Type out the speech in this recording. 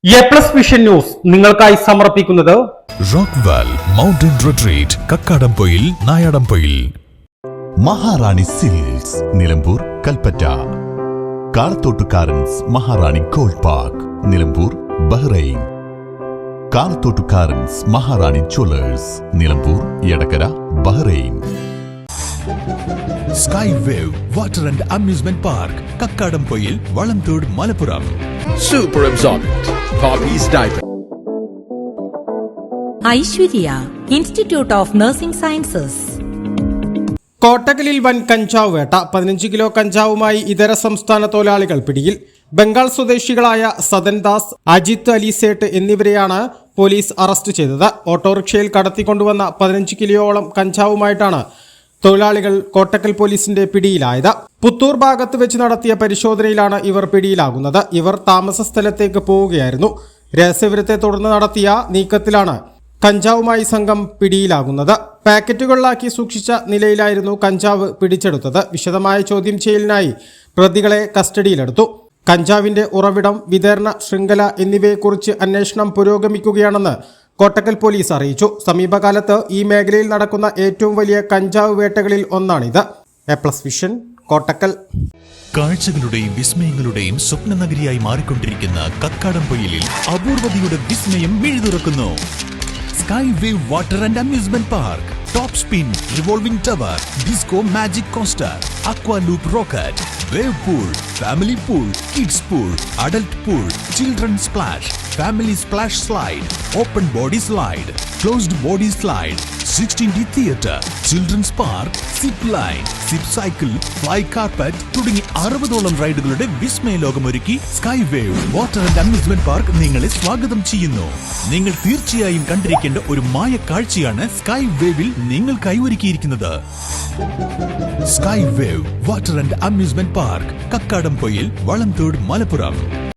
A+ vision news നിങ്ങൾക്കായി സമർപ്പിക്കുന്നത് Rockwall mountain retreat Kakkadampoyil Nayadampoyil. Maharani silks Nilambur Kalpetta. കാളത്തോട്ടുകാരൻസ് Maharani gold park Nilambur Bahrain. കാളത്തോട്ടുകാരൻസ് Maharani jewellers Nilambur Edakkara Bahrain. Sky wave water and amusement park Kakkadampoyil Valamthode Malappuram. Super absorbent Hobbies diaper. Aishwarya institute of nursing sciences. കോട്ടക്കലിൽ വൻ കഞ്ചാവ് വേട്ട. 15 kilo കഞ്ചാവുമായി ഇതര സംസ്ഥാന തൊഴിലാളികൾ പിടിയിൽ. ബംഗാൾ സ്വദേശികളായ സദൻ ദാസ്, അജിത് അലിസേട്ട് എന്നിവരെയാണ് പോലീസ് അറസ്റ്റ് ചെയ്തത്. ഓട്ടോറിക്ഷയിൽ കടത്തിക്കൊണ്ടുവന്ന 15 കിലോയോളം കഞ്ചാവുമായിട്ടാണ് തൊഴിലാളികൾ കോട്ടക്കൽ പോലീസിന്റെ പിടിയിലായത്. പുത്തൂർ ഭാഗത്ത് വെച്ച് നടത്തിയ പരിശോധനയിലാണ് ഇവർ പിടിയിലാകുന്നത്. ഇവർ താമസ സ്ഥലത്തേക്ക് പോവുകയായിരുന്നു. രഹസ്യവിവരത്തെ തുടർന്ന് നടത്തിയ നീക്കത്തിലാണ് കഞ്ചാവുമായി സംഘം പിടിയിലാകുന്നത്. പാക്കറ്റുകളിലാക്കി സൂക്ഷിച്ച നിലയിലായിരുന്നു കഞ്ചാവ് പിടിച്ചെടുത്തത്. വിശദമായ ചോദ്യം ചെയ്യലിനായി പ്രതികളെ കസ്റ്റഡിയിലെടുത്തു. കഞ്ചാവിന്റെ ഉറവിടം, വിതരണ ശൃംഖല എന്നിവയെക്കുറിച്ച് അന്വേഷണം പുരോഗമിക്കുകയാണെന്ന് കോട്ടക്കൽ പോലീസ് അറിയിച്ചു. സമീപകാലത്ത് ഈ മേഖലയിൽ നടക്കുന്ന ഏറ്റവും വലിയ കഞ്ചാവ് വേട്ടകളിൽ ഒന്നാണിത്. എ+ വിഷൻ കോട്ടക്കൽ. കാഴ്ചകളുടെയും വിസ്മയങ്ങളുടെയും സ്വപ്ന നഗരിയായി മാറിക്കൊണ്ടിരിക്കുന്ന കക്കാടംപൊയിലിൽ അപൂർവതയുടെ വിസ്മയം മിഴിതുറക്കുന്നു. Sky wave water and amusement park, top spin, revolving tower, disco magic coaster, aqua loop rocket, wave pool, family pool, kids pool, adult pool, children splash, family splash slide, open body slide, closed body slide, 16D theatre, children's park, zip line, zip cycle, fly carpet തുടങ്ങി 60ഓളം റൈഡുകളുടെ വിസ്മയ ലോകമൊരുക്കി sky wave water and amusement park നിങ്ങളെ സ്വാഗതം ചെയ്യുന്നു. നിങ്ങൾ തീർച്ചയായും കണ്ടിരിക്കേണ്ട ഒരു മായ കാഴ്ചയാണ് സ്കൈ വേവിൽ നിങ്ങൾക്കായി ഒരുക്കിയിരിക്കുന്നത്. Sky wave water and amusement park Kakkadampoyil Valamthode Malappuram.